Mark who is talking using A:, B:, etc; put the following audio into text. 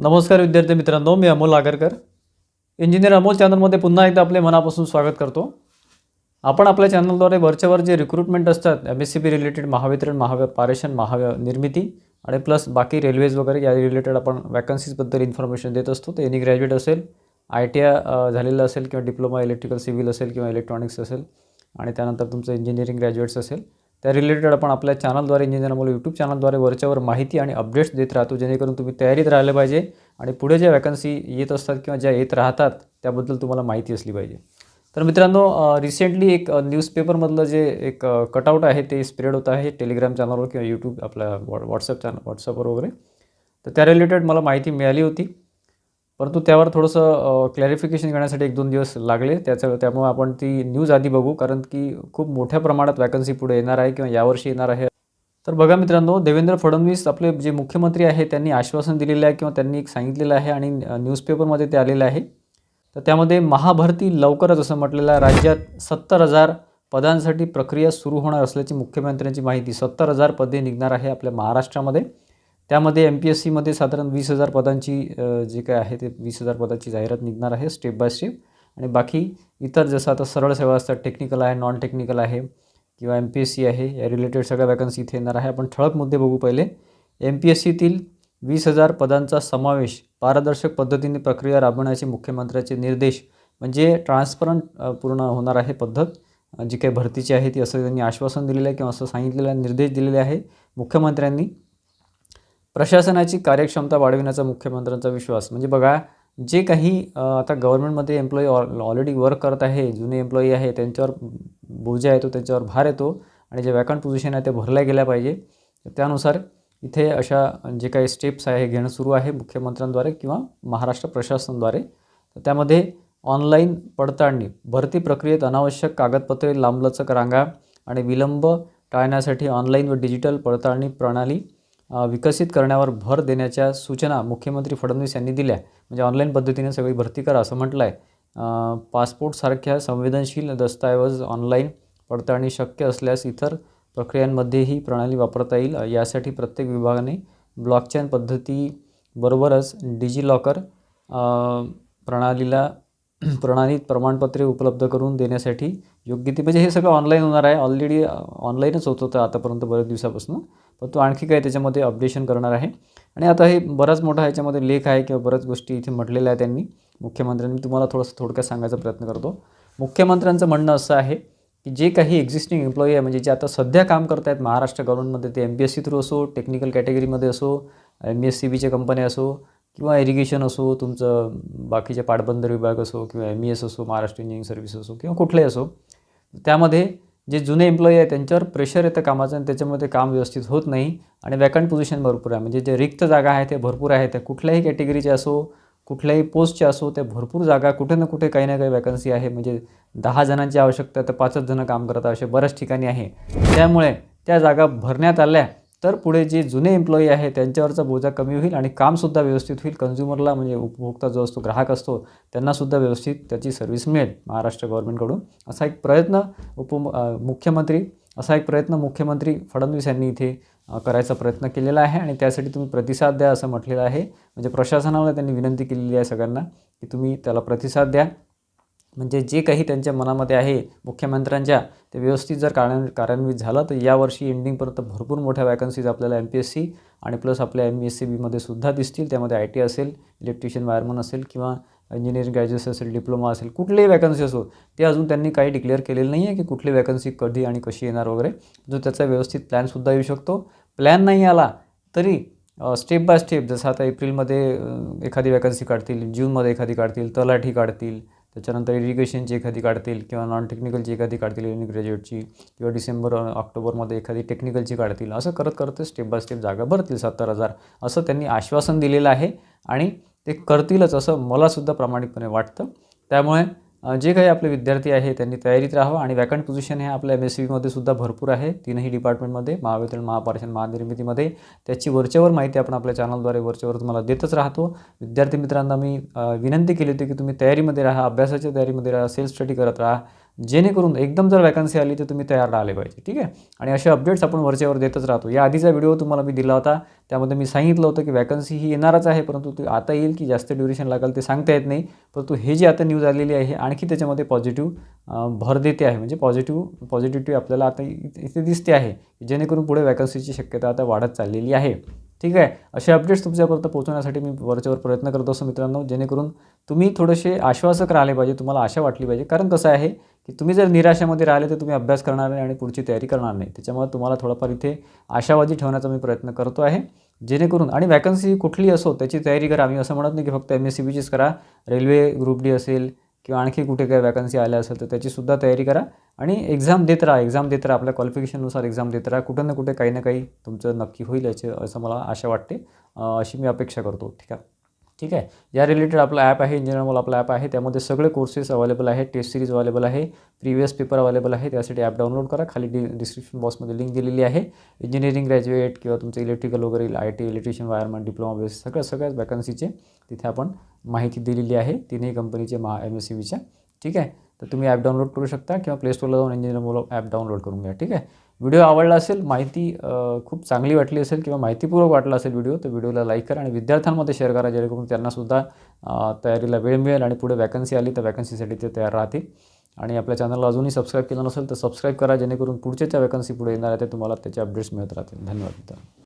A: नमस्कार विद्यार्थी मित्रांनो, मी अमोल आगरकर. इंजिनियर अमोल चॅनलमध्ये पुन्हा एकदा आपले मनापासून स्वागत करतो. आपण आपल्या चॅनलद्वारे वरच्यावर जे रिक्रुटमेंट असतात MSCB रिलेटेड, महावितरण, महापारेषण, महानिर्मिती आणि प्लस बाकी रेल्वेज वगैरे या रिलेटेड आपण वॅकन्सीजबद्दल इन्फॉर्मेशन देत असतो. ते एनी ग्रॅज्युएट असेल, ITI झालेलं असेल किंवा डिप्लोमा इलेक्ट्रिकल सिव्हिल असेल किंवा इलेक्ट्रॉनिक्स असेल आणि त्यानंतर तुमचं इंजिनिअरिंग ग्रॅज्युएट्स असेल, त्या रिलेटेड आपण आपल्या चॅनलद्वारे, इंजिनियर अमोल यूट्यूब चॅनलद्वारे वरच्यावर माहिती आणि अपडेट्स देत राहतो, जेणेकरून तुम्ही तयारीत राहिले पाहिजे आणि पुढे ज्या वॅकन्सी येत असतात किंवा ज्या येत राहतात त्याबद्दल तुम्हाला माहिती असली पाहिजे. तर मित्रांनो, रिसेंटली एक न्यूजपेपरमधलं जे एक कटआउट आहे ते स्प्रेड होत आहे टेलिग्राम चॅनलवर किंवा यूट्यूब आपल्या व्हॉट्सअपवर वगैरे. तर त्या रिलेटेड मला माहिती मिळाली होती, परंतु त्यावर थोडंसं क्लॅरिफिकेशन करण्यासाठी 1-2 दिवस लागले. त्यामुळे आपण ती न्यूज आधी बघू, कारण की खूप मोठ्या प्रमाणात वॅकन्सी पुढे येणार आहे किंवा यावर्षी येणार आहे. तर बघा मित्रांनो, देवेंद्र फडणवीस आपले जे मुख्यमंत्री आहे त्यांनी आश्वासन दिलेलं आहे किंवा त्यांनी एक सांगितलेलं आहे आणि न्यूजपेपरमध्ये ते आलेलं आहे. तर त्यामध्ये महाभरती लवकरच असं म्हटलेलं आहे. राज्यात 70,000 पदांसाठी प्रक्रिया सुरू होणार असल्याची मुख्यमंत्र्यांची माहिती. 70,000 पदे निघणार आहे आपल्या महाराष्ट्रामध्ये. त्यामध्ये MPSCमध्ये साधारण 20,000 पदांची जे काय आहे ते 20,000 पदाची जाहिरात निघणार आहे स्टेप बाय स्टेप. आणि बाकी इतर जसं आता सरळ सेवा असतात, टेक्निकल आहे, नॉन टेक्निकल आहे किंवा MPSC आहे, या रिलेटेड सगळ्या वॅकन्सी इथे येणार आहे. आपण ठळक मुद्दे बघू. पहिले, MPSCतील 20,000 पदांचा समावेश, पारदर्शक पद्धतीने प्रक्रिया राबवण्याचे मुख्यमंत्र्यांचे निर्देश. म्हणजे ट्रान्सपरंट पूर्ण होणार आहे पद्धत जी काही भरतीची आहे ती, असं त्यांनी आश्वासन दिलेलं आहे किंवा असं सांगितलेलं आहे, निर्देश दिलेले आहे मुख्यमंत्र्यांनी. प्रशासनाची कार्यक्षमता वाढविण्याचा मुख्यमंत्र्यांचा विश्वास. म्हणजे बघा, जे काही आता गव्हर्नमेंटमध्ये एम्प्लॉई ऑलरेडी वर्क करत आहे, जुने एम्प्लॉई आहे, त्यांच्यावर बोजा येतो, त्यांच्यावर भार येतो आणि जे वॅकंट पोझिशन आहे ते भरल्या गेल्या पाहिजे. त्यानुसार इथे अशा जे काही स्टेप्स आहे घेणं सुरू आहे मुख्यमंत्र्यांद्वारे किंवा महाराष्ट्र प्रशासनाद्वारे. तर त्यामध्ये ऑनलाईन पडताळणी, भरती प्रक्रियेत अनावश्यक कागदपत्रे, लांबलचक रांगा आणि विलंब टाळण्यासाठी ऑनलाईन व डिजिटल पडताळणी प्रणाली विकसित करण्यावर भर देण्याच्या सूचना मुख्यमंत्री फडणवीस यांनी दिल्या. म्हणजे ऑनलाईन पद्धतीने सगळी भरती करा असं म्हटलं आहे. पासपोर्टसारख्या संवेदनशील दस्तऐवज ऑनलाईन पडताळणी शक्य असल्यास इतर प्रक्रियांमध्ये ही प्रणाली वापरता येईल. यासाठी प्रत्येक विभागाने ब्लॉकचेन पद्धतीबरोबरच डिजिलॉकर प्रणालीत प्रमाणपत्रे उपलब्ध करून देण्यासाठी योग्य ती, म्हणजे हे सगळं ऑनलाईन होणार आहे. ऑलरेडी ऑनलाईनच होत होतं आतापर्यंत बऱ्याच दिवसापासून, पण तो आणखी काय त्याच्यामध्ये अपडेशन करणार आहे. आणि आता हे बराच मोठा ह्याच्यामध्ये लेख आहे किंवा बऱ्याच गोष्टी इथे म्हटलेल्या आहेत त्यांनी मुख्यमंत्र्यांनी. तुम्हाला थोडक्यात सांगायचा प्रयत्न करतो. मुख्यमंत्र्यांचं म्हणणं असं आहे की जे काही एक्झिस्टिंग एम्प्लॉई आहे, म्हणजे जे आता सध्या काम करत आहेत महाराष्ट्र गव्हर्नमेंटमध्ये, ते MPSC थ्रू असो, टेक्निकल कॅटेगरीमध्ये असो, MSCBच्या कंपन्या असो किंवा इरिगेशन असो, तुमचं बाकीचे पाटबंदर विभाग असो किंवा MES असो, महाराष्ट्र इंजिनिअरिंग सर्व्हिस असो किंवा कुठलेही असो, त्यामध्ये जे जुने एम्प्लॉई आहे त्यांच्यावर प्रेशर येतं कामाचं आणि त्याच्यामध्ये काम व्यवस्थित होत नाही आणि वॅकंट पोझिशन भरपूर आहे. म्हणजे जे रिक्त जागा आहे ते भरपूर आहेत. त्या कुठल्याही कॅटेगरीचे असो, कुठल्याही पोस्टचे असो, त्या भरपूर जागा कुठे ना कुठे काही ना काही वॅकन्सी आहे. म्हणजे 10 जणांची आवश्यकता तर 5च जणं काम करतात, असे बऱ्याच ठिकाणी आहे. त्यामुळे त्या जागा भरण्यात आल्या तर पुढे जे जुने एम्प्लॉई आहे त्यांच्यावरचा बोजा कमी होईल आणि कामसुद्धा व्यवस्थित होईल. कन्झ्युमरला, म्हणजे उपभोक्ता जो असतो, ग्राहक असतो, त्यांनासुद्धा व्यवस्थित त्याची सर्व्हिस मिळेल महाराष्ट्र गव्हर्नमेंटकडून. असा एक प्रयत्न मुख्यमंत्री फडणवीस यांनी इथे करायचा प्रयत्न केलेला आहे आणि त्यासाठी तुम्ही प्रतिसाद द्या असं म्हटलेलं आहे. म्हणजे प्रशासनाला त्यांनी विनंती केलेली आहे सगळ्यांना की तुम्ही त्याला प्रतिसाद द्या. म्हणजे जे काही त्यांच्या मनामध्ये आहे मुख्यमंत्र्यांच्या, ते व्यवस्थित जर कार्यान्वित झालं तर यावर्षी एंडिंगपर्यंत भरपूर मोठ्या वॅकन्सीज आपल्याला MPSC आणि प्लस आपल्या MSCBमध्ये सुद्धा दिसतील. त्यामध्ये ITI असेल, इलेक्ट्रिशियन वायरमन असेल किंवा इंजिनिअरिंग ग्रॅज्युएशन असेल, डिप्लोमा असेल, कुठलीही वॅकन्सी असो, ते अजून त्यांनी काही डिक्लेअर केलेलं नाही आहे की कुठली वॅकन्सी कधी आणि कशी येणार वगैरे. जो त्याचा व्यवस्थित प्लॅनसुद्धा येऊ शकतो. प्लॅन नाही आला तरी स्टेप बाय स्टेप, जसं आता एप्रिलमध्ये एखादी वॅकन्सी काढतील, जूनमध्ये एखादी काढतील, तलाठी काढतील, त्याच्यानंतर इरिगेशनची एखादी काढतील किंवा नॉन टेक्निकलची एखादी काढतील, ग्रॅज्युएटची, किंवा ऑक्टोबरमध्ये एखादी टेक्निकलची काढतील. असं करत करत स्टेप बाय स्टेप जागा भरतील 70,000 असं त्यांनी आश्वासन दिलेलं आहे आणि ते करतीलच असं मलासुद्धा प्रामाणिकपणे वाटतं. त्यामुळे जे काही आपले विद्यार्थी आहे त्यांनी तयारीत राहावं. आणि वॅकंट पोझिशन हे आपल्या MSCBमध्ये सुद्धा भरपूर आहे, 3ही डिपार्टमेंटमध्ये, महावितरण, महापारेषण, महानिर्मितीमध्ये. त्याची वरच्यावर माहिती आपण आपल्या चॅनलद्वारे वरच्यावर तुम्हाला देतच राहतो. विद्यार्थी मित्रांना मी विनंती केली होती की तुम्ही तयारीमध्ये राहा, अभ्यासाच्या तयारीमध्ये राहा, सेल्फ स्टडी करत राहा. जेणेकरून एकदम जर वॅकन्सी आली तर तुम्ही तयार राहिले पाहिजे. ठीक आहे. आणि असे अपडेट्स आपण वरच्यावर देतच राहतो. या आधीचा व्हिडिओ तुम्हाला मी दिला होता, त्यामध्ये मी सांगितलं होतं की वॅकन्सी ही येणारच आहे, परंतु ती आता येईल की जास्त ड्युरेशन लागेल ते सांगता येत नाही. परंतु हे जे आता न्यूज आलेली आहे आणखी त्याच्यामध्ये पॉझिटिव्ह भर देते आहे. म्हणजे पॉझिटिव्हिटी आपल्याला आता इथे दिसते आहे, जेणेकरून पुढे वॅकन्सीची शक्यता आता वाढत चाललेली आहे. ठीक आहे. असे अपडेट्स तुमच्यापर्यंत पोहोचवण्यासाठी मी वरच्यावर प्रयत्न करत असतो मित्रांनो, जेणेकरून तुम्ही थोडेसे आश्वासक राहिले पाहिजे, तुम्हाला आशा वाटली पाहिजे. कारण कसं आहे की तुम्ही जर निराशामध्ये राहिले तर तुम्ही अभ्यास करणार नाही आणि पुढची तयारी करणार नाही. त्याच्यामुळे तुम्हाला थोडाफार इथे आशावादी ठेवण्याचा मी प्रयत्न करतो आहे, जेणेकरून आणि वॅकन्सी कुठलीही असो त्याची तयारी करा. आम्ही असं म्हणत नाही की फक्त MSCBचीच करा. रेल्वे ग्रुप डी असेल किंवा आणखी कुठे काही वॅकन्सी आल्या असेल तर त्याचीसुद्धा तयारी करा आणि एक्झाम देत राहा. आपल्या क्वालिफिकेशननुसार एक्झाम देत राहा. कुठं ना कुठे काही ना काही तुमचं नक्की होईल याची असं मला आशा वाटते, अशी मी अपेक्षा करतो. ठीक आहे. या रिलेटेड आपला ॲप आहे, इंजिनिअर अमोल आपला ॲप आहे. त्यामध्ये सगळे कोर्सेस अवेलेबल आहे, टेस्ट सिरीज अवेलेबल आहे, प्रिव्हियस पेपर अवेलेबल आहे. त्यासाठी ॲप डाउनलोड करा. खाली डिस्क्रिप्शन बॉक्समध्ये लिंक दिलेली आहे. इंजिनिअरिंग ग्रॅज्युएट किंवा तुमचं इलेक्ट्रिकल वगैरे IT, electrician, wireman, diploma base सगळ्याच वॅकन्सीचे तिथे आपण माहिती दिलेली आहे, तिन्ही कंपनीचे MSCBच्या. ठीक आहे. तर तुम्ही ॲप डाउनलोड करू शकता किंवा प्ले स्टोरला जाऊन इंजिनिअर अमोल ॲप डाउनलोड करून घ्या. ठीक आहे. व्हिडिओ आवडला असेल, माहिती खूप चांगली वाटली असेल किंवा माहितीपूर्वक वाटला असेल व्हिडिओ, तर व्हिडिओला लाईक करा आणि विद्यार्थ्यांमध्ये शेअर करा, जेणेकरून त्यांनासुद्धा तयारीला वेळ मिळेल आणि पुढे वॅकन्सी आली तर वॅकन्सीसाठी ते तयार राहतील. आणि आपल्या चॅनलला अजूनही सबस्क्राईब केलं नसेल तर सबस्क्राईब करा, जेणेकरून पुढच्या वॅकन्सी पुढे येणार आहे ते तुम्हाला त्याचे अपडेट्स मिळत राहतील. धन्यवाद मित्रांनो.